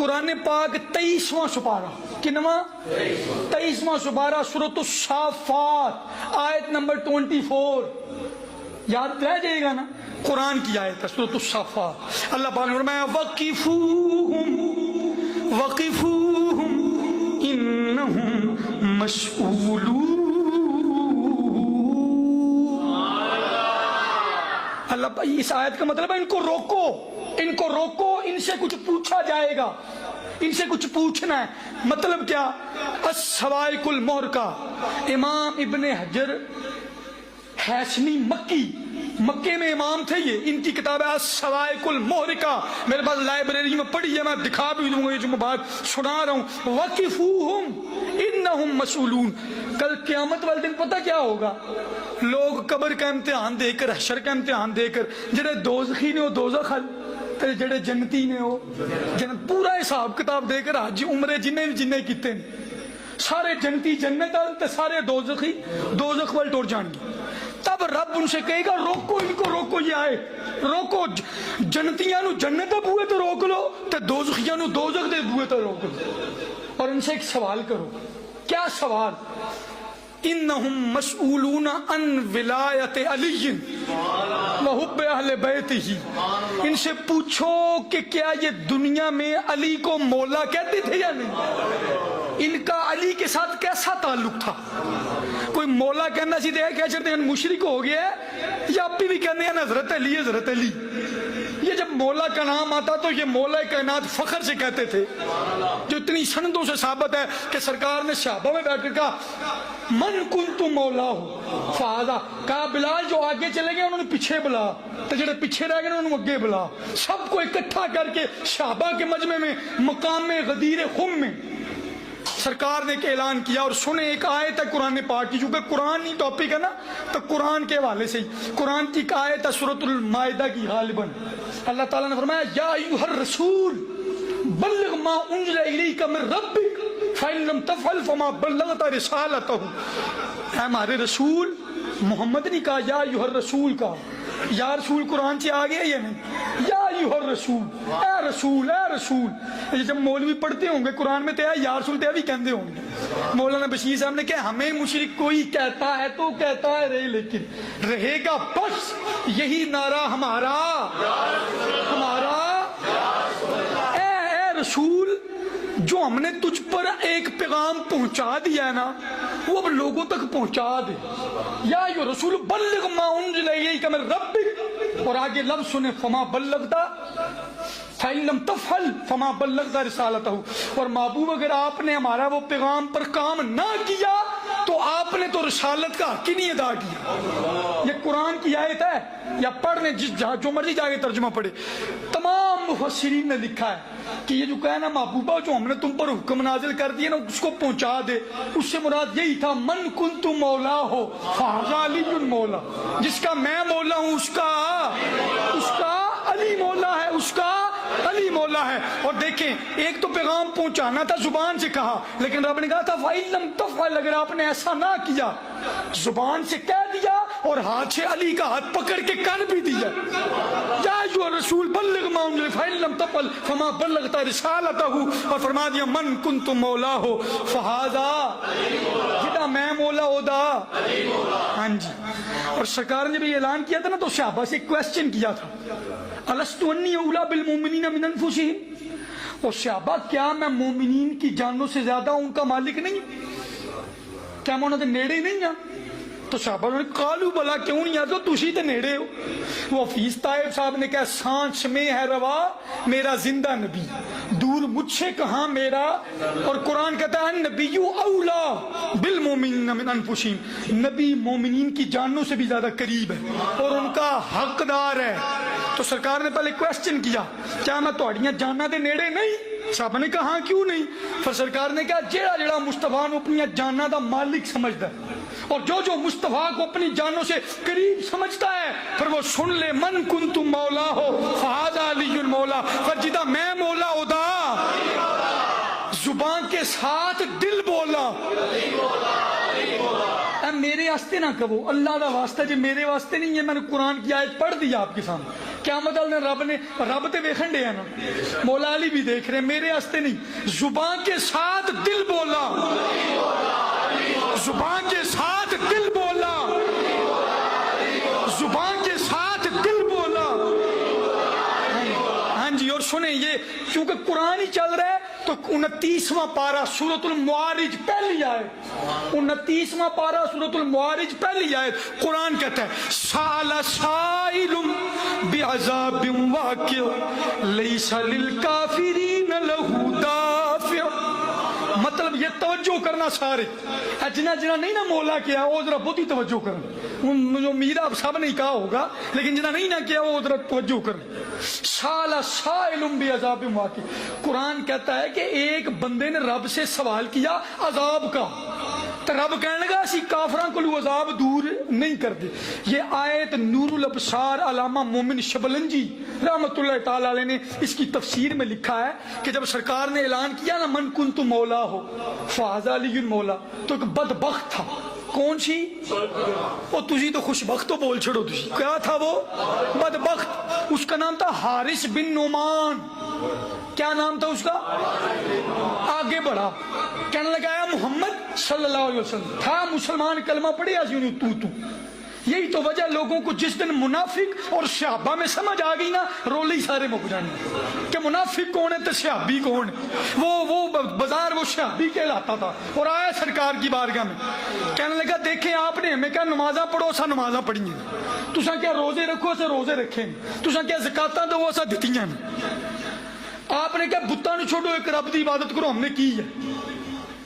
قرآن پاک 23واں سپارہ، کنواں 23واں سپارہ سورۃ الصافات آیت نمبر 24، یاد رہ جائے گا نا، قرآن کی آیت ہے سورۃ الصافات۔ اللہ پاک نے فرمایا وقفوہم انہم مسئولون۔ اللہ اس آیت کا مطلب ہے ان کو روکو، ان کو روکو، ان سے کچھ پوچھا جائے گا، ان سے کچھ پوچھنا ہے۔ مطلب کیا؟ السوائق المحرقہ، امام ابن حجر حیثمی مکے میں امام تھے، یہ ان کی کتاب ہے السوائق المحرقہ، میرے پاس لائبریری میں پڑھی ہے، میں دکھا بھی دوں گا، یہ جو میں بات سنا رہا ہوں۔ وقفوہم انہم مسئولون۔ کل قیامت والے دن پتہ کیا ہوگا؟ لوگ قبر کا امتحان دے کر، حشر کا امتحان دے کر، جڑے دوزخی نے وہ دوزخ حل تے جڑے جنتی نے وہ جنت، پورا حساب کتاب دے کر حج عمرے جنہیں کیتے ہیں، سارے جنتی جنت تے سارے دوزخی دوزخ وال ٹر جان گے۔ تب رب ان سے کہے گا روکو ان کو، روکو، یہ آئے روکو، جنتیاں نو جنت دے بوئے تو روک لو تے دوزخیاں نو دوزخ دے بوئے تو روک لو، اور ان سے ایک سوال کرو۔ کیا سوال؟ انہم مسئولون عن ولایت علی وحب اہل بیتہ، ان سے پوچھو کہ کیا یہ دنیا میں علی کو مولا کہتے تھے یا نہیں، ان کا علی کے ساتھ کیسا تعلق تھا؟ کوئی مولا کہنا سی دے کیا چاہتے ہیں مشرک ہو گیا ہے، یا اب بھی کہتے ہیں حضرت علی حضرت علی۔ یہ جب مولا کا نام آتا تو یہ مولا کائنات فخر سے کہتے تھے، جو اتنی سندوں سے ثابت ہے کہ سرکار نے صحابہ میں بیٹھ کر کہا من کنت مولا ہوں فہذا، کہا بلال جو آگے چلے گئے انہوں نے پیچھے بلا، تو جڑے پیچھے رہ گئے انہوں نے اگے بلا، سب کو اکٹھا کر کے صحابہ کے مجمع میں مقام غدیر خم میں سرکار نے ایک اعلان کیا۔ اور سنیں ایک آیت ہے قرآن پاک کی، چونکہ قرآن ہی ٹاپک ہے نا تو قرآن کے حوالے سے ہی قرآن کی ایک آیت ہے سورۃ المائدہ کی غالباً۔ اللہ تعالیٰ نے فرمایا یا ایھا الرسول بلغ ما انزل الیک من ربک فإن لم تفعل فما بلغت رسالتہ۔ اے ہمارے رسول، محمد نہیں کہا یا ایھا الرسول کا، یا رسول قرآن سے آگے ہے یا نہیں، یا ایھا الرسول، اے رسول، اے رسول۔ جب مولوی پڑھتے ہوں گے قرآن میں تو یا رسول تو بھی کہتے ہوں گے۔ مولانا بشیر صاحب نے کہا ہمیں مشرک کوئی کہتا ہے تو کہتا ہے رہے، لیکن رہے گا بس یہی نعرہ ہمارا، ہمارا اے رسول، جو ہم نے تجھ پر ایک پیغام پہنچا دیا ہے نا وہ اب لوگوں تک پہنچا دے۔ یا ایھا رسول بلغ ما انزل الیک من ربک، اور آگے لفظ سنے فما بلغت فإن لم تفعل فما بلغت رسالتہ، اور محبوب اگر آپ نے ہمارا وہ پیغام پر کام نہ کیا تو آپ نے تو رسالت کا حق ہی نہیں ادا کیا۔ یہ قرآن کی آیت ہے، یا پڑھ لیں جو مرضی جا کے ترجمہ پڑھے، تمام مفسرین نے لکھا ہے کہ یہ جو کہنا محبوبہ جو ہم نے تم پر حکم نازل کر دیا نا اس کو پہنچا دے، اس سے مراد یہی تھا من کنت مولا ہو فہذا علی مولا، جس کا میں مولا ہوں اس کا علی مولا ہے، اس کا علی مولا ہے۔ اور دیکھیں ایک تو پیغام پہنچانا تھا زبان سے کہا، لیکن رب نے کہا تھا فَإِن لَمْ تَفْعَلْ، اگر آپ نے ایسا نہ کیا، زبان سے کہہ دیا اور ہاتھ سے علی کا ہاتھ پکڑ کے کر بھی دیا، یا ایھا الرسول بلغ ما انزل فإن لم تفعل فما بلغت رسالتہ، اور فرما دیا من کنت مولا ہو فہذا، جدا میں مولا ہو دا۔ ہاں جی، اور سرکار نے بھی اعلان کیا تھا نا تو صحابہ سے کویسچن کیا تھا الست انی اولی بالمؤمنین من انفسہم، اور صحابہ کیا میں مومنین کی جانوں سے زیادہ ان کا مالک نہیں، کیا میں انہوں نے نیڑے نہیں ہاں؟ تو صحابہ نے قالو بلا کیوں نہیں آتے، تسی تے نیڑے ہو۔ وہ حفیظ طائب صاحب نے کہا سانچ میں ہے روا میرا زندہ نبی، دور مجھ سے کہاں میرا، اور قرآن کہتا ہے نبی اولا بالمؤمنین من انفسہم، نبی مومنین کی جانوں سے بھی زیادہ قریب ہے اور ان کا حقدار ہے۔ تو سرکار نے پہلے کویسچن کیا کیا میں تہاڈیاں جاناں دے نیڑے نہیں؟ صحابہ نے کہا ہاں کیوں نہیں؟ پھر سرکار نے کہا جیڑا جیڑا مصطفیٰ نو اپنی جاناں دا مالک سمجھدا ہے اور جو جو مصطفیٰ کو اپنی جانوں سے قریب سمجھتا ہے پھر وہ سن لے من کنت مولا ہو فہذا علی المولا، پر جدا میں مولا ہو دا زبان کے ساتھ دل بولا، اے میرے واسطے نہ کہو، اللہ دا واسطہ جی میرے واسطے نہیں ہے، میں نے قرآن کی آیت پڑھ دی آپ کے سامنے، قیامت والے دن رب تے ویکھن دے نا، مولا علی بھی دیکھ رہے، میرے واسطے نہیں، زبان کے ساتھ دل بولا، زبان کے ساتھ دل بولا، زبان کے ساتھ دل بولا۔ ہاں جی، اور سنیں یہ کیونکہ قرآن ہی چل رہا ہے تو 29واں پارہ سورۃ المعارج پہلی آیت، 29واں پارہ سورۃ المعارج پہلی آیت، قرآن کہتا ہے سأل سائل بعذاب واقع لیس للکافرین لہ دافع۔ مطلب یہ توجہ کرنا سارے، جنہ نہیں نا مولا کیا وہ ذرا بہت ہی توجہ کرنا، امید آپ سب نے کہا ہوگا لیکن جنہ نہیں نہ کیا وہ ذرا توجہ کرنا۔ سال سائل بعذاب واقع، قرآن کہتا ہے کہ ایک بندے نے رب سے سوال کیا عذاب کا، تو رب کہنے لگا اسی کافران کو عذاب دور نہیں کر دے۔ یہ آیت نور الابصار علامہ مومن شبلنجی رحمت اللہ تعالی علیہ نے اس کی تفسیر میں لکھا ہے کہ جب سرکار نے اعلان کیا نا من کنت مولا ہو فہذا علی مولا، تو ایک بدبخت تھا، کون سی؟ وہ تجھی تو خوش بخت تو بول چھڑو، تجھی کیا تھا وہ؟ بدبخت۔ اس کا نام تھا حارث بن نعمان۔ کیا نام تھا اس کا؟ آگے بڑھا، کہنے لگا یا محمد صلی اللہ علیہ وسلم، تھا مسلمان، کلمہ پڑھے آج تو یہی تو وجہ لوگوں کو جس دن منافق اور صحابہ میں سمجھ آ گئی نا، رولے ہی سارے مک جانے کہ منافق کون ہے تو صحابی کون ہے۔ وہ بازار وہ صحابی کہلاتا تھا اور آیا سرکار کی بارگاہ میں، کہنے لگا دیکھیں آپ نے ہمیں کیا نمازاں پڑھو سا نمازاں پڑھی ہیں، تساں کیا روزے رکھو سے روزے رکھیں، تساں کیا زکاتاں دو سا دتیاں، آپ نے کیا بتاں نو چھوڑو ایک رب دی عبادت کرو، ہم نے کی ہے۔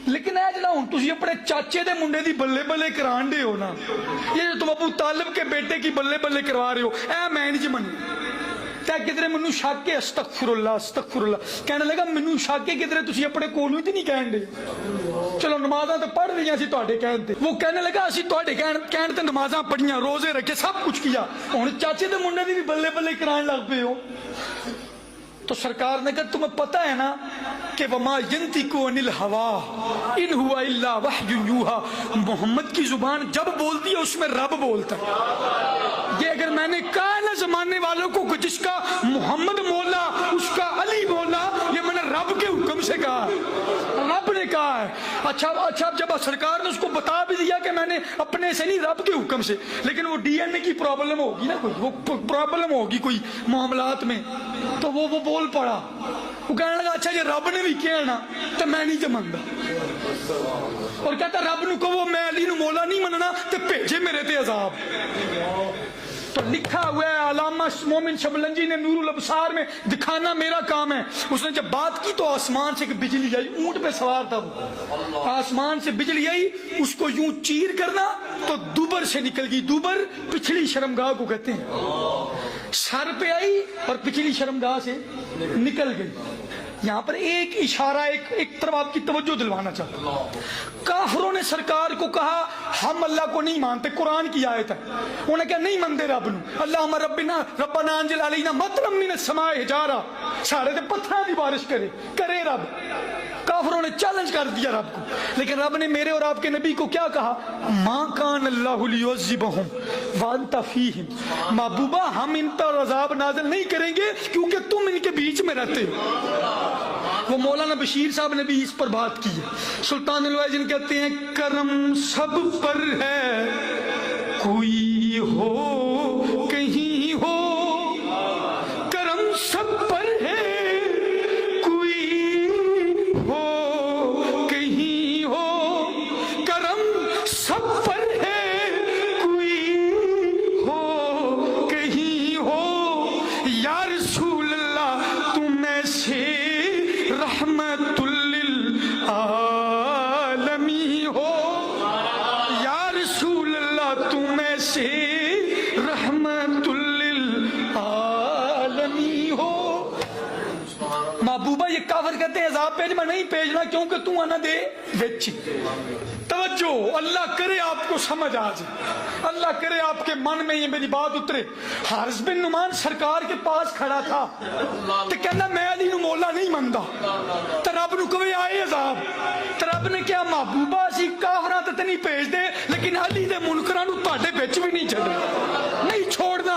لیکن اے جڑا ہن تسی اپنے چاچے دے منڈے دی بلے بلے کران دے ہو نا، یہ جو تم ابو طالب کے بیٹے کی بلے بلے کروا رہے ہو، اے میں نہیں مننا۔ تے کدھر منو شک ہے، استغفر اللہ استغفر اللہ، کہنے لگا منو شک ہے کدھر تسی اپنے کولوں ہی تے نہیں کہن دے، چلو نمازاں تے پڑھ رہی سی تواڈے کہن تے، وہ کہنے لگا اسی تواڈے کہن تے نمازاں پڑھیاں، روزے رکھے، سب کچھ کیا، ہن چاچے دے منڈے دی بھی بلے بلے کران لگ پے ہو۔ تو سرکار نے کہا تمہیں پتہ ہے نا کہ وما ينطق عن الهوى ان هو الا وحی یوحى، محمد کی زبان جب بولتی ہے اس میں رب بولتا ہے۔ یہ اگر میں نے کہا نا زمانے والوں کو کہ جس کا محمد مولا اس کا علی مولا، یہ میں نے رب کے حکم سے کہا، رب نے کہا ہے۔ اچھا جب سرکار نے اس کو بتا بھی دیا کہ میں نے اپنے سے نہیں رب کے حکم سے، لیکن وہ ڈی این اے کی پرابلم ہوگی نا، کوئی وہ پرابلم ہوگی کوئی معاملات میں، تو وہ بول پڑا، وہ کہنے لگا اچھا یہ رب نے بھی کہنا تو میں نہیں منتا، اور کہتا رب نو کہو میں علی نو مولا نہیں مننا تو بھیجے میرے تے عذاب۔ تو لکھا ہوا ہے علامہ مومن شبلنجی نے نور الابصار میں، دکھانا میرا کام ہے۔ اس نے جب بات کی تو آسمان سے بجلی آئی، اونٹ پہ سوار تھا وہ، آسمان سے بجلی آئی، اس کو یوں چیر کرنا تو دوبر سے نکل گئی، دوبر پچھلی شرمگاہ کو کہتے ہیں، سر پہ آئی اور پچھلی شرمگاہ سے نکل گئی۔ یہاں پر ایک اشارہ ایک طرف آپ کی توجہ دلوانا چاہتا ہوں، کافروں نے سرکار کو کہا ہم اللہ کو نہیں مانتے، قرآن کی آیت ہے، انہوں نے کہا نہیں مانتے رب نو، اللہم ربنا انزل علینا مطرا من السماء حجارہ، سارے تے پتھراں دی بارش کرے رب۔ کافروں نے چیلنج کر دیا رب کو، لیکن رب نے میرے اور آپ کے نبی کو کیا کہا، ما کان اللہ لیعذبہم وانت فیہم، محبوبہ ہم ان پر عذاب نازل نہیں کریں گے کیونکہ تم ان کے بیچ میں رہتے ہو۔ وہ مولانا بشیر صاحب نے بھی اس پر بات کی ہے، سلطان الوائزن کہتے ہیں کرم سب پر ہے، کوئی ہو کہیں ہو، کرم سب پر ہے پیج میں نہیں بھیجنا کیونکہ تو آنا دے وچ۔ توجہ، اللہ کرے آپ کو سمجھ آ جائے، اللہ کرے آپ کے من میں یہ میری بات اترے۔ حارث بن نعمان سرکار کے پاس کھڑا تھا تو کہنا میں علی نو مولا نہیں منتا، تو رب نو کہے آئے عذاب، تو رب نے کیا محبوبہ اسی کافراں تے نہیں بھیج دے لیکن علی دے منکراں نو تہاڈے وچ بھی نہیں چھڈنا، نہیں چھوڑنا،